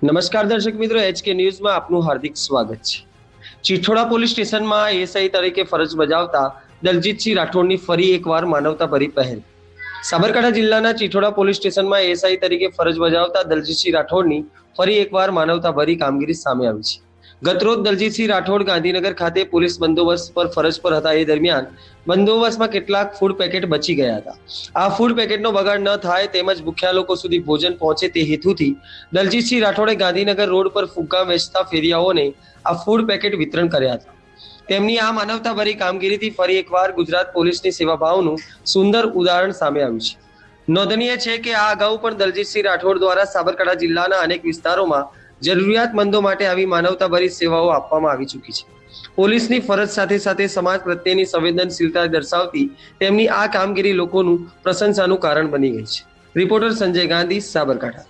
નમસ્કાર દર્શક મિત્રો, HK ન્યૂઝમાં આપનું હાર્દિક સ્વાગત છે। ચિઠોડા પોલીસ સ્ટેશનમાં એએસઆઈ તરીકે ફરજ બજાવતા દલજીતસિંહ રાઠોડની ફરી એકવાર માનવતાભરી પહેલ। સાબરકાંઠા જિલ્લાના ચિઠોડા પોલીસ સ્ટેશનમાં એએસઆઈ તરીકે ફરજ બજાવતા દલજીતસિંહ રાઠોડની ફરી એકવાર માનવતાભરી કામગીરી સામે આવી છે। ગતરોજ દલજીતસિંહ રાઠોડ ગાંધીનગર ખાતે પોલીસ બંદોબસ્ત પર ફરજ પર હતા। એ દરમિયાન બંદોબસ્તમાં કેટલાક ફૂડ પેકેટ બચી ગયા હતા। આ ફૂડ પેકેટનો બગાડ ન થાય તેમજ ભૂખ્યા લોકો સુધી ભોજન પહોંચે તે હેતુથી દલજીતસિંહ રાઠોડે ગાંધીનગર રોડ પર ફુગ્ગા વેચતા ફેરિયાઓને આ ફૂડ પેકેટ વિતરણ કર્યા હતા। તેમની આ માનવતાભરી કામગીરીથી ફરી એકવાર ગુજરાત પોલીસની સેવાભાવનું સુંદર ઉદાહરણ સામે આવ્યું છે। નોંધનીય છે કે આ અગાઉ પણ દલજીતસિંહ રાઠોડ દ્વારા સાબરકાંઠા જિલ્લાના અનેક વિસ્તારોમાં જરૂરિયાતમંદો માટે આવી માનવતાભરી સેવાઓ આપવામાં આવી ચૂકી છે। પોલીસની ફરજ સાથે સાથે સમાજ પ્રત્યેની સંવેદનશીલતા દર્શાવતી તેમની આ કામગીરી લોકોનું પ્રશંસાનું કારણ બની ગઈ છે। રિપોર્ટર સંજય ગાંધી, સાબરકાંઠા।